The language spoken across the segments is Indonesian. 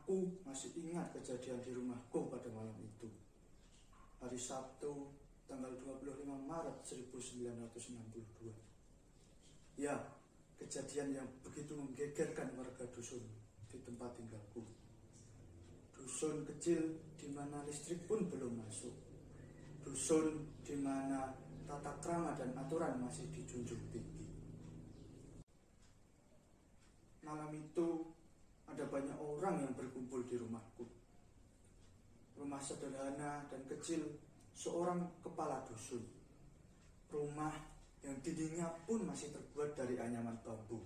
Aku masih ingat kejadian di rumahku pada malam itu. Hari Sabtu, tanggal 25 Maret 1962. Ya, kejadian yang begitu menggegerkan warga dusun di tempat tinggalku. Dusun kecil di mana listrik pun belum masuk. Dusun di mana tata krama dan aturan masih dijunjung tinggi. Malam itu ada banyak orang yang berkumpul di rumahku. Rumah sederhana dan kecil seorang kepala dusun. Rumah yang dindingnya pun masih terbuat dari anyaman bambu.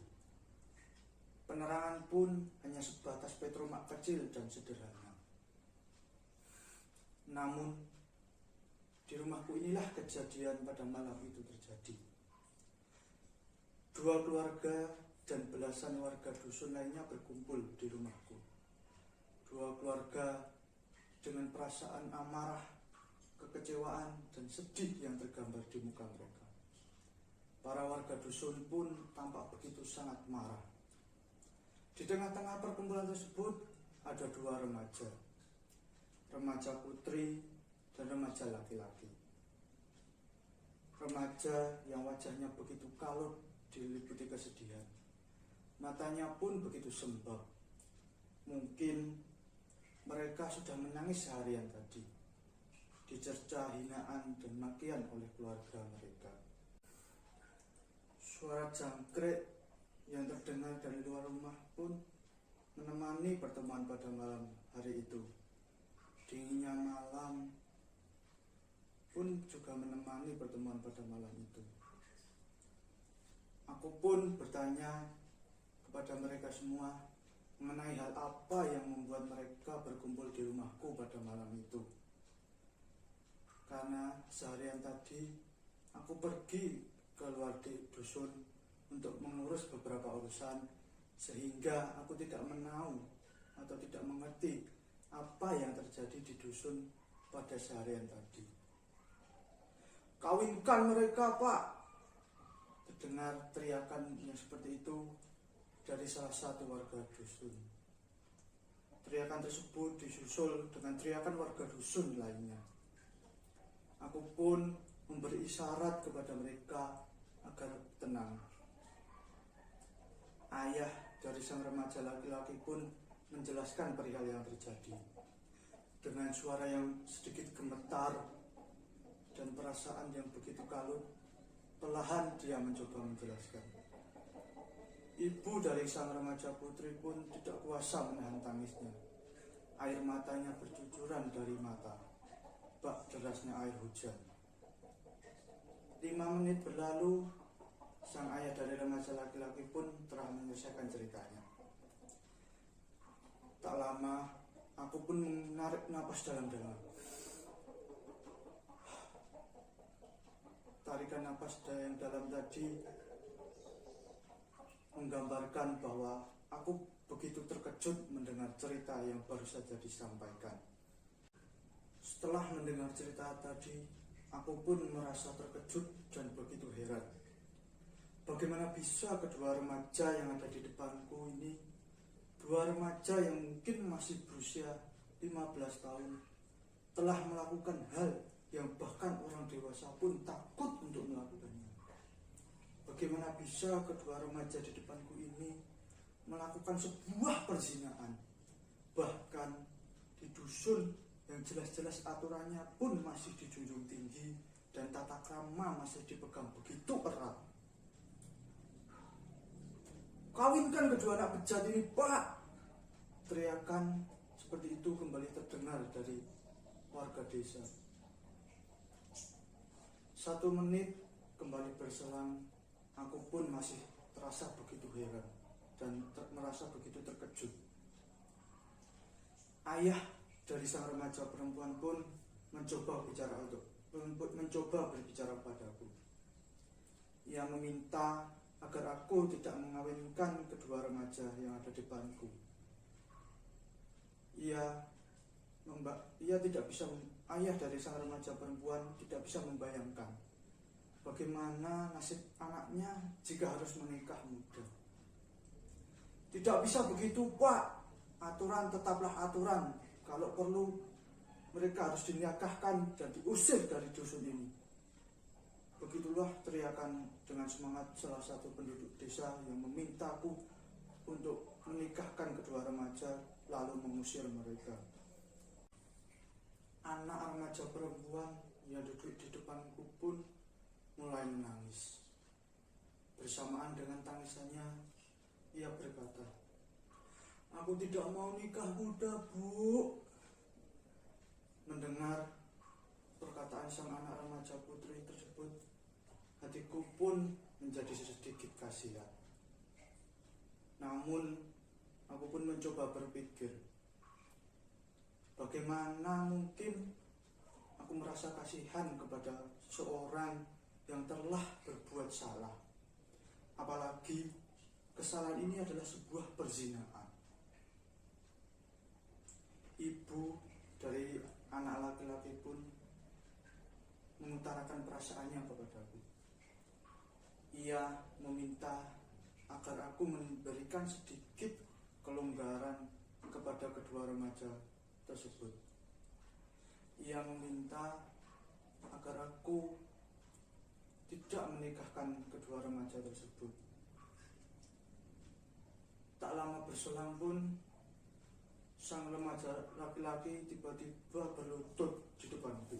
Penerangan pun hanya sebatas petromak kecil dan sederhana. Namun, di rumahku inilah kejadian pada malam itu terjadi. Dua keluarga dan belasan warga dusun lainnya berkumpul di rumahku. Dua keluarga dengan perasaan amarah, kekecewaan, dan sedih yang tergambar di muka mereka. Para warga dusun pun tampak begitu sangat marah. Di tengah-tengah perkumpulan tersebut ada dua remaja. Remaja putri dan remaja laki-laki. Remaja yang wajahnya begitu kalut diliputi kesedihan. Matanya pun begitu sembab. Mungkin mereka sudah menangis seharian tadi, dicerca hinaan dan makian oleh keluarga mereka. Suara jangkrik yang terdengar dari luar rumah pun menemani pertemuan pada malam hari itu. Dinginnya malam pun juga menemani pertemuan pada malam itu. Aku pun bertanya kepada mereka semua mengenai hal apa yang membuat mereka berkumpul di rumahku pada malam itu. Karena seharian tadi aku pergi ke luar dusun untuk mengurus beberapa urusan, sehingga aku tidak menahu atau tidak mengerti apa yang terjadi di dusun pada seharian tadi. "Kawinkan mereka, Pak!" Terdengar teriakan yang seperti itu dari salah satu warga dusun. Teriakan tersebut disusul dengan teriakan warga dusun lainnya. Aku pun memberi isyarat kepada mereka agar tenang. Ayah dari sang remaja laki-laki pun menjelaskan perihal yang terjadi. Dengan suara yang sedikit gemetar dan perasaan yang begitu kalut, perlahan dia mencoba menjelaskan. Ibu dari sang remaja putri pun tidak kuasa menahan tangisnya. Air matanya bercucuran dari mata, bak derasnya air hujan. 5 menit berlalu, sang ayah dari remaja laki-laki pun telah menyelesaikan ceritanya. Tak lama, aku pun menarik napas dalam-dalam. Tarikan napas yang dalam tadi menggambarkan bahwa aku begitu terkejut mendengar cerita yang baru saja disampaikan. Setelah mendengar cerita tadi, aku pun merasa terkejut dan begitu heran. Bagaimana bisa kedua remaja yang ada di depanku ini, dua remaja yang mungkin masih berusia 15 tahun, telah melakukan hal yang bahkan orang dewasa pun takut untuk melakukannya. Bagaimana bisa kedua remaja di depanku ini melakukan sebuah perzinahan, bahkan di dusun yang jelas-jelas aturannya pun masih dijunjung tinggi dan tata krama masih dipegang begitu erat. "Kawinkan kedua anak bejat ini, Pak!" Teriakan seperti itu kembali terdengar dari warga desa. 1 menit kembali berselang, aku pun masih terasa begitu heran dan merasa begitu terkejut. Ayah dari sang remaja perempuan pun mencoba berbicara padaku. Ia meminta agar aku tidak mengawinkan kedua remaja yang ada di depanku. Ayah dari sang remaja perempuan tidak bisa membayangkan bagaimana nasib anaknya jika harus menikah muda. "Tidak bisa begitu, Pak," aturan tetaplah aturan. Kalau perlu mereka harus dinikahkan dan diusir dari dusun ini. Begitulah teriakan dengan semangat salah satu penduduk desa yang memintaku untuk menikahkan kedua remaja lalu mengusir mereka. Anak remaja perempuan yang duduk di depanku pun mulai menangis. Bersamaan dengan tangisannya, ia berkata, "Aku tidak mau nikah muda, Bu." Mendengar perkataan sang anak remaja putri tersebut, hatiku pun menjadi sedikit kasihan. Namun, aku pun mencoba berpikir, bagaimana mungkin aku merasa kasihan kepada seorang yang telah berbuat salah. Apalagi kesalahan ini adalah sebuah perzinahan. Ibu dari anak laki-laki pun mengutarakan perasaannya kepadaku. Ia meminta agar aku memberikan sedikit kelonggaran kepada kedua remaja tersebut. Ia meminta agar aku tidak menikahkan kedua remaja tersebut. Tak lama berselang pun sang remaja laki-laki tiba-tiba berlutut di depanku.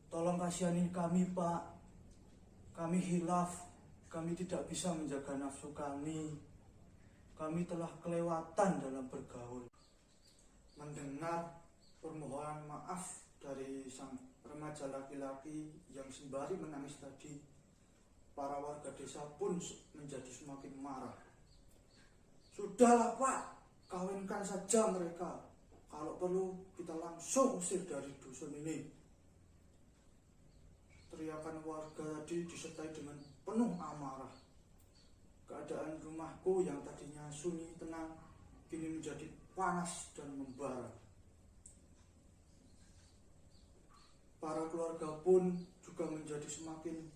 "Tolong kasihani kami, Pak. Kami hilaf. Kami tidak bisa menjaga nafsu kami. Kami telah kelewatan dalam bergaul." Mendengar permohonan maaf dari sang remaja laki-laki yang sembari menangis tadi, para warga desa pun menjadi semakin marah. "Sudahlah, Pak, kawinkan saja mereka. Kalau perlu kita langsung usir dari dusun ini." Teriakan warga tadi disertai dengan penuh amarah. Keadaan rumahku yang tadinya sunyi tenang kini menjadi panas dan membara. Para keluarga pun juga menjadi semakin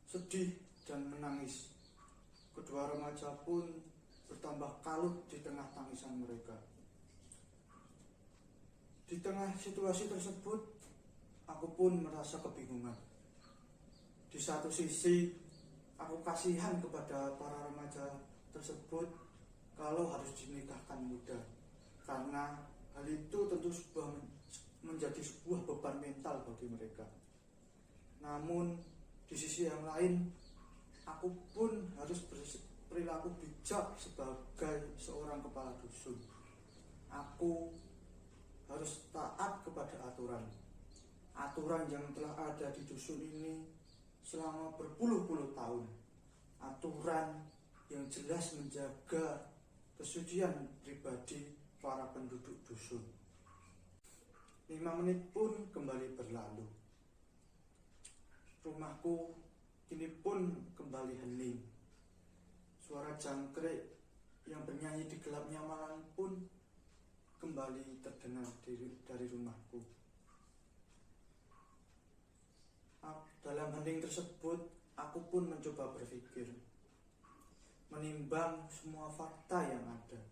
sedih dan menangis. Kedua remaja pun bertambah kalut di tengah tangisan mereka. Di tengah situasi tersebut, aku pun merasa kebingungan. Di satu sisi, aku kasihan kepada para remaja tersebut kalau harus dinikahkan muda, karena hal itu tentu menjadi sebuah beban mental bagi mereka. Namun, di sisi yang lain, aku pun harus berperilaku bijak sebagai seorang kepala dusun. Aku harus taat kepada aturan yang telah ada di dusun ini selama berpuluh-puluh tahun. Aturan yang jelas menjaga kesucian pribadi para penduduk dusun. 5 menit pun kembali berlalu. Rumahku kini pun kembali hening. Suara jangkrik yang bernyanyi di gelapnya malam pun kembali terdengar dari rumahku. Dalam hening tersebut, aku pun mencoba berpikir, menimbang semua fakta yang ada.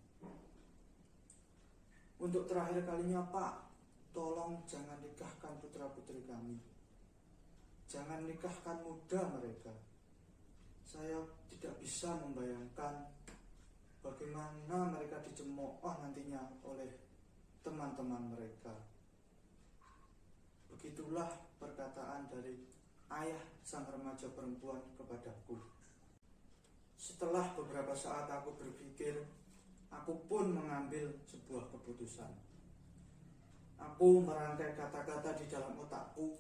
Untuk terakhir kalinya, Pak, tolong jangan nikahkan putra-putri kami. Jangan nikahkan muda mereka. Saya tidak bisa membayangkan bagaimana mereka dicemooh nantinya oleh teman-teman mereka. Begitulah perkataan dari ayah sang remaja perempuan kepadaku. Setelah beberapa saat aku berpikir, aku pun mengambil sebuah keputusan. Aku merangkai kata-kata di dalam otakku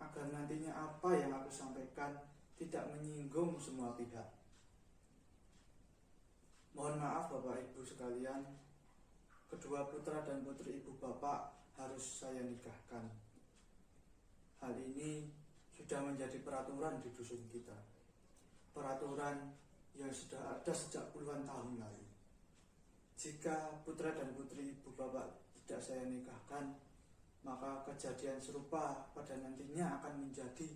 agar nantinya apa yang aku sampaikan tidak menyinggung semua pihak. Mohon maaf Bapak Ibu sekalian, kedua putra dan putri ibu bapak harus saya nikahkan. Hal ini sudah menjadi peraturan di dusun kita. Peraturan yang sudah ada sejak puluhan tahun lalu. Jika putra dan putri ibu bapak tidak saya nikahkan, maka kejadian serupa pada nantinya akan menjadi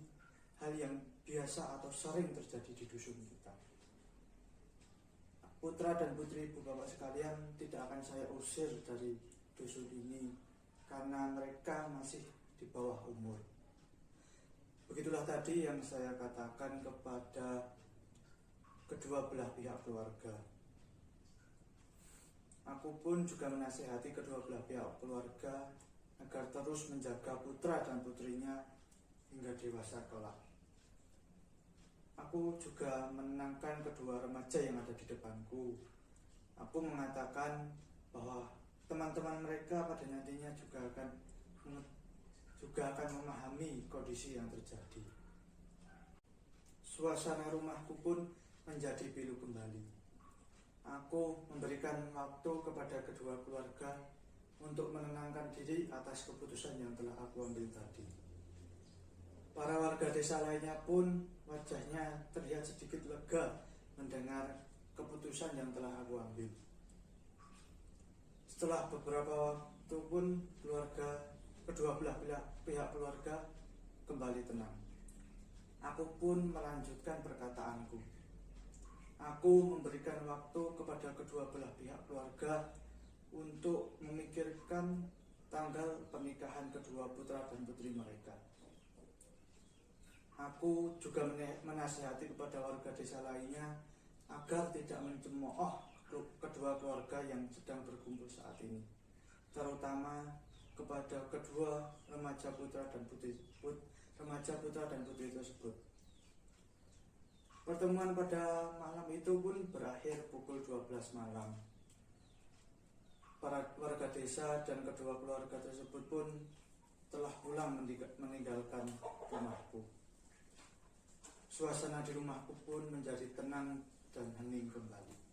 hal yang biasa atau sering terjadi di dusun kita. putra dan putri ibu bapak sekalian tidak akan saya usir dari dusun ini karena mereka masih di bawah umur. Begitulah tadi yang saya katakan kepada kedua belah pihak keluarga. Aku pun juga menasihati kedua belah pihak keluarga agar terus menjaga putra dan putrinya hingga dewasa kelak. Aku juga menenangkan kedua remaja yang ada di depanku. Aku mengatakan bahwa teman-teman mereka pada nantinya juga akan memahami kondisi yang terjadi. Suasana rumahku pun menjadi pilu kembali. Aku memberikan waktu kepada kedua keluarga untuk menenangkan diri atas keputusan yang telah aku ambil tadi. Para warga desa lainnya pun wajahnya terlihat sedikit lega mendengar keputusan yang telah aku ambil. Setelah beberapa waktu pun kedua belah pihak keluarga kembali tenang. Aku pun melanjutkan perkataanku. Aku memberikan waktu kepada kedua belah pihak keluarga untuk memikirkan tanggal pernikahan kedua putra dan putri mereka. Aku juga menasihati kepada warga desa lainnya agar tidak mencemooh kedua keluarga yang sedang berkumpul saat ini, terutama kepada kedua remaja putra dan putri tersebut. Pertemuan pada malam itu pun berakhir pukul 12 malam. Para warga desa dan kedua keluarga tersebut pun telah pulang meninggalkan rumahku. Suasana di rumahku pun menjadi tenang dan hening kembali.